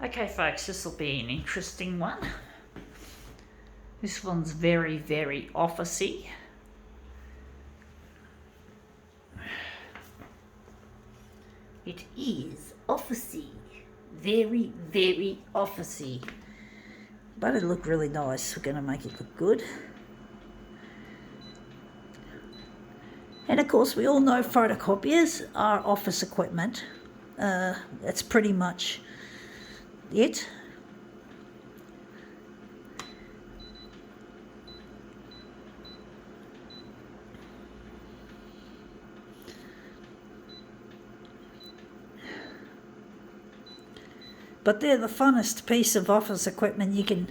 Okay folks, this will be an interesting one. This one's very, very officey. It is officey. Very, very officey. But it looked really nice. We're going to make it look good. And of course, we all know photocopiers are office equipment. That's pretty much it. But they're the funnest piece of office equipment you can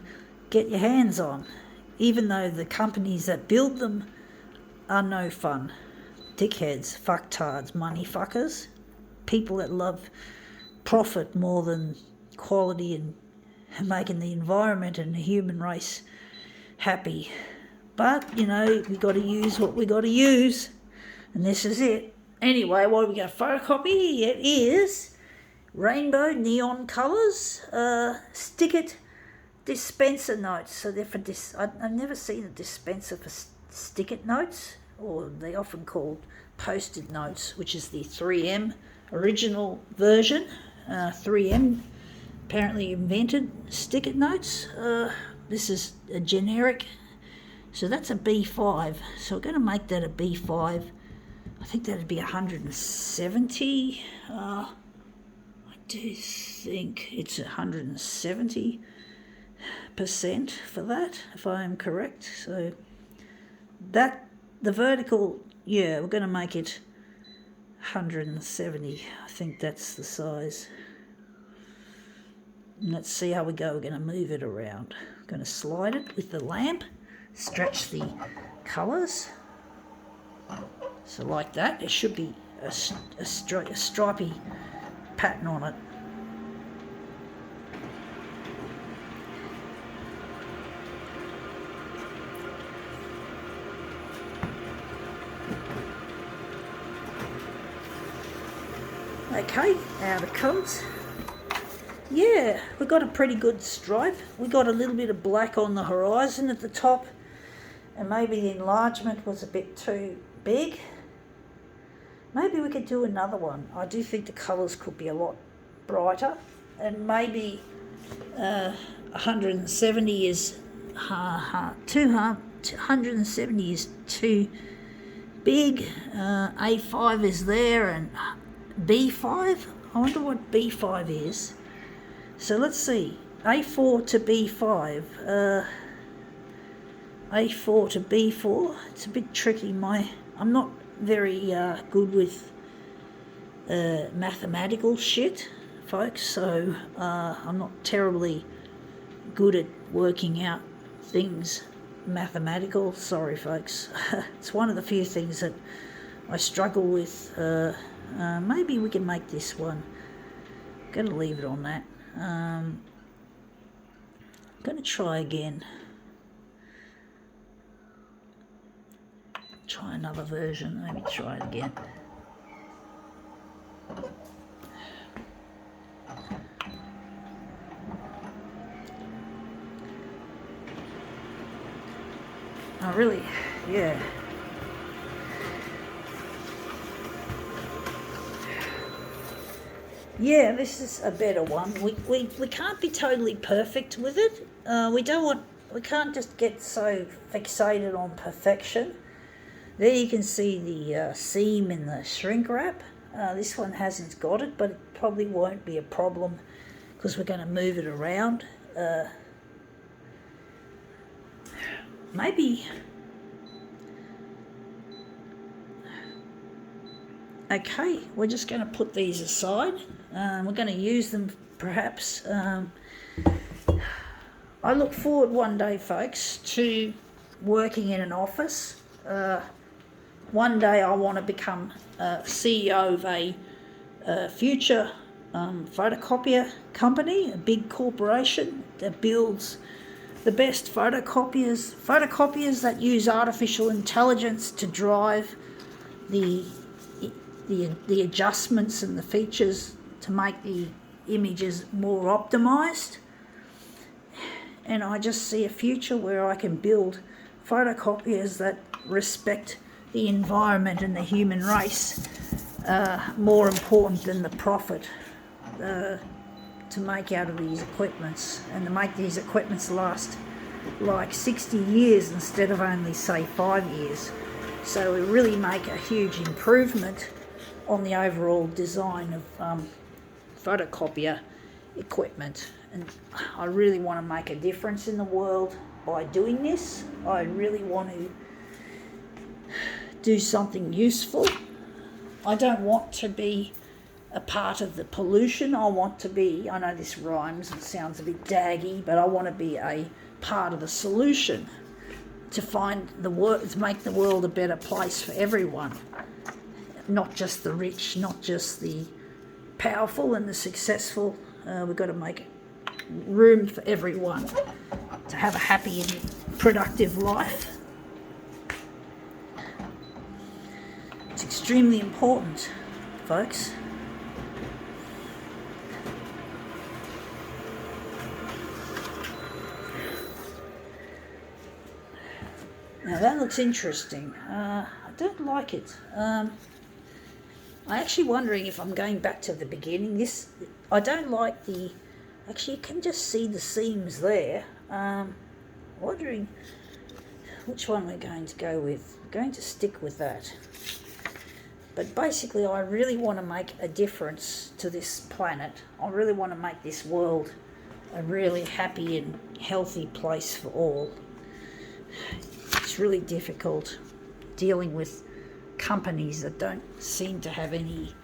get your hands on, even though the companies that build them are no fun. Dickheads, fucktards, money fuckers, people that love profit more than quality and making the environment and the human race happy. But, you know, we got to use what we got to use, and this is it. Anyway, what are we going to photocopy? It is rainbow neon colours, stick-it dispenser notes. So they're for I've never seen a dispenser for stick-it notes, or they often called post-it notes, which is the 3M original version. 3M apparently invented stick-it notes. This is a generic, so that's a B5. So we're going to make that a B5. I think that'd be 170. I do think it's 170% for that, if I am correct. So that, the vertical, yeah, we're going to make it 170. I think that's the size. And let's see how we go. We're going to move it around. I'm going to slide it with the lamp, stretch the colours. So like that, there should be a stripy pattern on it. Okay, out it comes. Yeah, we got a pretty good stripe. We got a little bit of black on the horizon at the top, and maybe the enlargement was a bit too big. Maybe we could do another one. I do think the colours could be a lot brighter, and maybe 170 is 170 is too big. A5 is there, and B5. I wonder what B5 is. So let's see. A4 to B5. A4 to B4. It's a bit tricky. I'm not very good with mathematical shit, folks, so I'm not terribly good at working out things mathematical. Sorry, folks. It's one of the few things that I struggle with. Maybe we can make this one. I'm going to leave it on that. I'm going to try again. Try another version. Maybe try it again. Oh, really? Yeah. Yeah, this is a better one. We can't be totally perfect with it. We can't just get so fixated on perfection. There you can see the seam in the shrink wrap. This one hasn't got it, but it probably won't be a problem because we're going to move it around. Maybe. Okay, we're just going to put these aside. We're going to use them perhaps. I look forward one day, folks, to working in an office. One day I want to become CEO of a future photocopier company, a big corporation that builds the best photocopiers that use artificial intelligence to drive the adjustments and the features to make the images more optimized. And I just see a future where I can build photocopiers that respect the environment and the human race more important than the profit to make out of these equipments, and to make these equipments last like 60 years instead of only say 5 years. So we really make a huge improvement on the overall design of photocopier equipment, and I really want to make a difference in the world by doing this. I really want to do something useful. I don't want to be a part of the pollution. I want to be, I know this rhymes and sounds a bit daggy, but I want to be a part of the solution to to make the world a better place for everyone, not just the rich, not just the powerful and the successful. We've got to make room for everyone to have a happy and productive life. It's extremely important, folks. Now that looks interesting. I don't like it. I'm actually wondering if I'm going back to the beginning. I don't like actually you can just see the seams there. Wondering which one we're going to go with. We're going to stick with that. But basically I really want to make a difference to this planet. I really want to make this world a really happy and healthy place for all. It's really difficult dealing with companies that don't seem to have any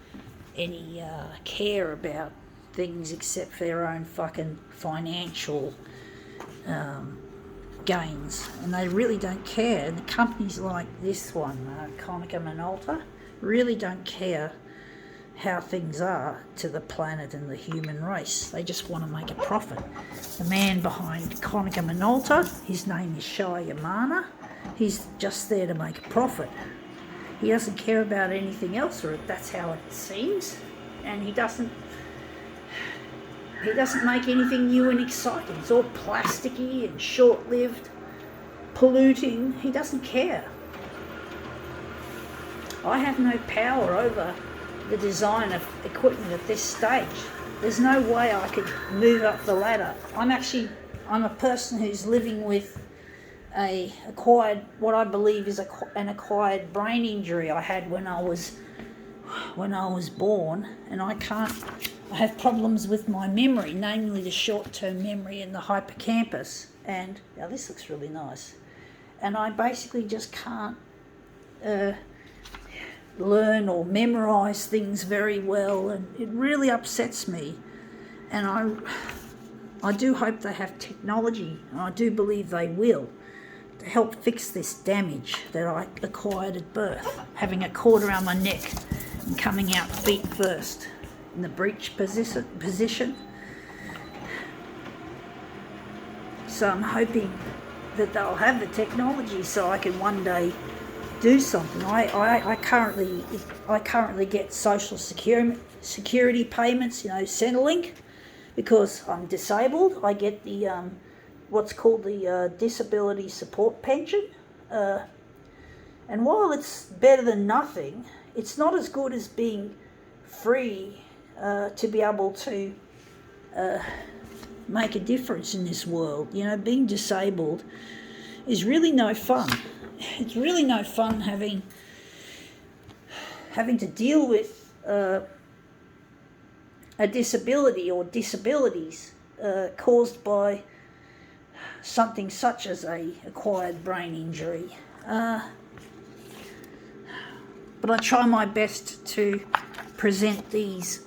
care about things except for their own fucking financial gains, and they really don't care. And the companies like this one, Konica Minolta, really don't care how things are to the planet and the human race. They just want to make a profit. The man behind Konica Minolta, his name is Shai Yamana. He's just there to make a profit. He doesn't care about anything else, or that's how it seems. And he doesn't make anything new and exciting. It's all plasticky and short-lived, polluting. He doesn't care. I have no power over the design of equipment at this stage. There's no way I could move up the ladder. I'm a person who's living with what I believe is an acquired brain injury I had when I was born, and I have problems with my memory, namely the short-term memory and the hippocampus. And now this looks really nice. And I basically just can't learn or memorize things very well, and it really upsets me. And I do hope they have technology, and I do believe they will, to help fix this damage that I acquired at birth, having a cord around my neck and coming out feet first in the breech position. So I'm hoping that they'll have the technology so I can one day do something. I currently get social security payments, Centrelink, because I'm disabled. I get the what's called the disability support pension, and while it's better than nothing, it's not as good as being free to be able to make a difference in this world. Being disabled is really no fun. It's really no fun having to deal with a disability or disabilities caused by something such as a acquired brain injury. But I try my best to present these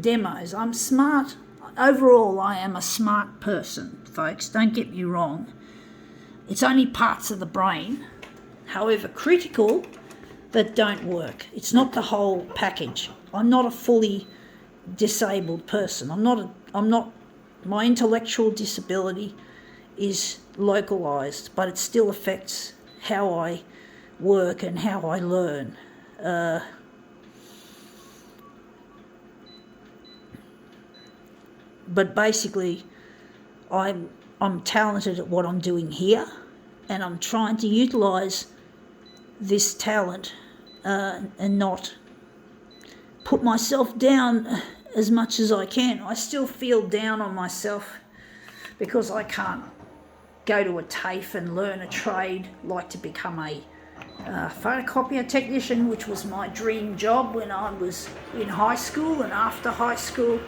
demos. I'm smart. Overall, I am a smart person, folks. Don't get me wrong. It's only parts of the brain, however critical, that don't work. It's not the whole package. I'm not a fully disabled person. My intellectual disability is localized, but it still affects how I work and how I learn. but basically I'm talented at what I'm doing here, and I'm trying to utilise this talent and not put myself down as much as I can. I still feel down on myself because I can't go to a TAFE and learn a trade like to become a photocopier technician, which was my dream job when I was in high school and after high school,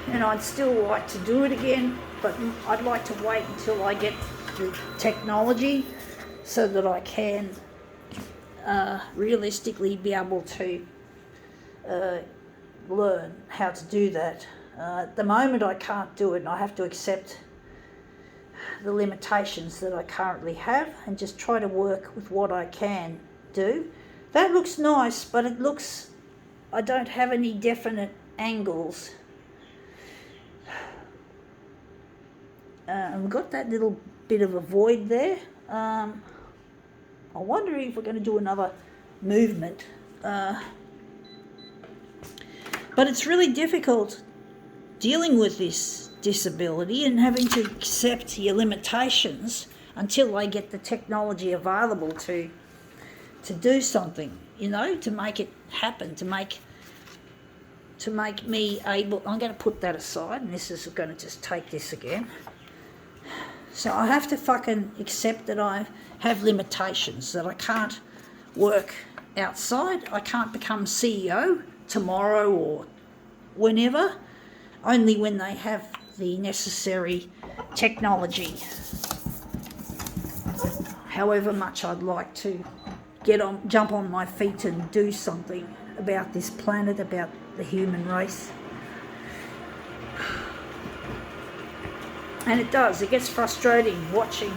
and I'd still like to do it again, but I'd like to wait until I get the technology so that I can realistically be able to learn how to do that. At the moment I can't do it, and I have to accept the limitations that I currently have and just try to work with what I can do. That looks nice, but it looks, I don't have any definite angles. We've got that little bit of a void there. I wonder if we're going to do another movement. But it's really difficult dealing with this disability and having to accept your limitations until I get the technology available to do something, to make it happen, to make me able. I'm going to put that aside, and this is going to just take this again. So I have to fucking accept that I have limitations, that I can't work outside, I can't become CEO tomorrow or whenever, only when they have the necessary technology. However much I'd like to jump on my feet and do something about this planet, about the human race. And it does, it gets frustrating watching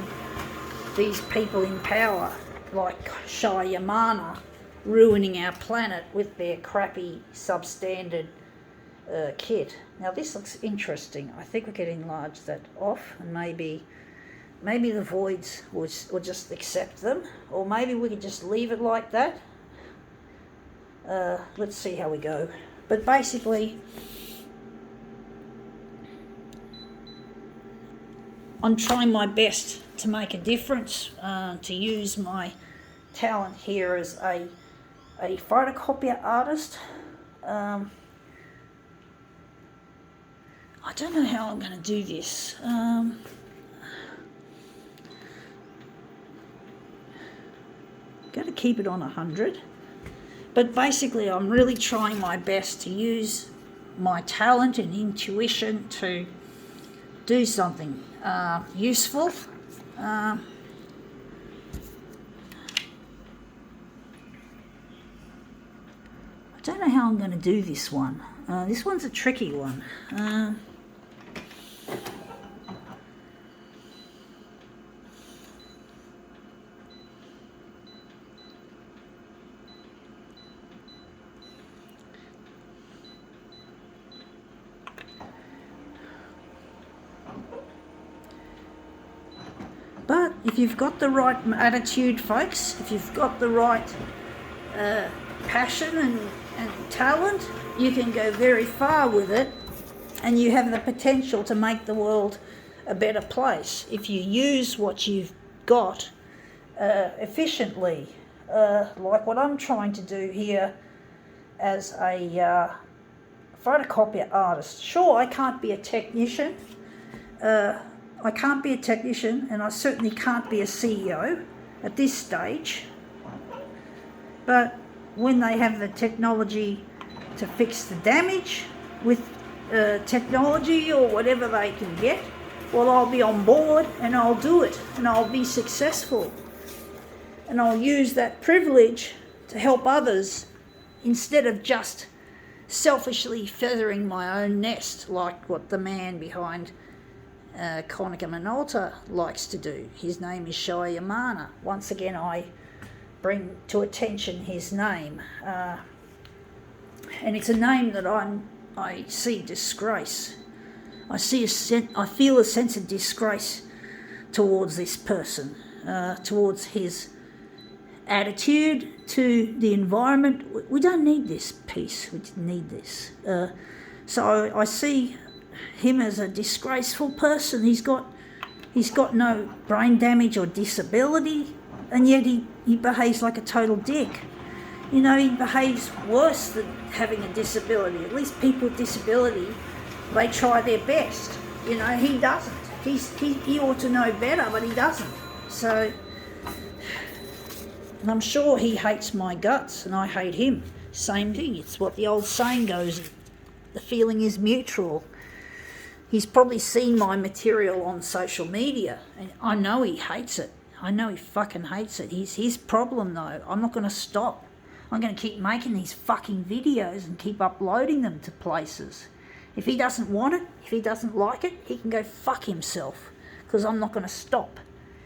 these people in power like Shah Yamana ruining our planet with their crappy substandard kit. Now this looks interesting. I think we could enlarge that off, and maybe the voids will just accept them, or maybe we could just leave it like that. Let's see how we go. But basically, I'm trying my best to make a difference, to use my talent here as a photocopier artist. I don't know how I'm going to do this. Going to keep it on 100. But basically I'm really trying my best to use my talent and intuition to do something useful. I don't know how I'm going to do this one. This one's a tricky one. But if you've got the right attitude, folks, if you've got the right passion and talent, you can go very far with it, and you have the potential to make the world a better place if you use what you've got efficiently, like what I'm trying to do here as a photocopier artist. Sure, I can't be a technician. I can't be a technician, and I certainly can't be a CEO at this stage. But when they have the technology to fix the damage with technology or whatever they can get, well, I'll be on board and I'll do it, and I'll be successful. And I'll use that privilege to help others instead of just selfishly feathering my own nest like what the man behind Konica Minolta likes to do. His name is Shah Yamana. Once again, I bring to attention his name. And it's a name that I see disgrace. I feel a sense of disgrace towards this person, towards his attitude to the environment. We don't need this peace. We didn't need this. So I see him as a disgraceful person. He's got no brain damage or disability, and yet he behaves like a total dick. You know, he behaves worse than having a disability. At least people with disability, they try their best. You know, he doesn't. He ought to know better, but he doesn't. So, and I'm sure he hates my guts and I hate him. Same thing. It's what the old saying goes, the feeling is mutual. He's probably seen my material on social media, and I know he hates it. I know he fucking hates it. He's his problem though. I'm not going to stop. I'm going to keep making these fucking videos and keep uploading them to places. If he doesn't want it, if he doesn't like it, he can go fuck himself, because I'm not going to stop.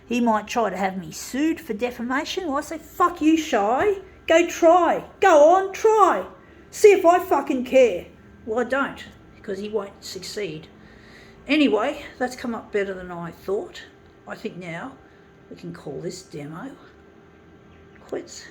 He might try to have me sued for defamation. Well, I say, fuck you, Shy. Go try. Go on, try. See if I fucking care. Well, I don't, because he won't succeed. Anyway, that's come up better than I thought. I think now we can call this demo quits.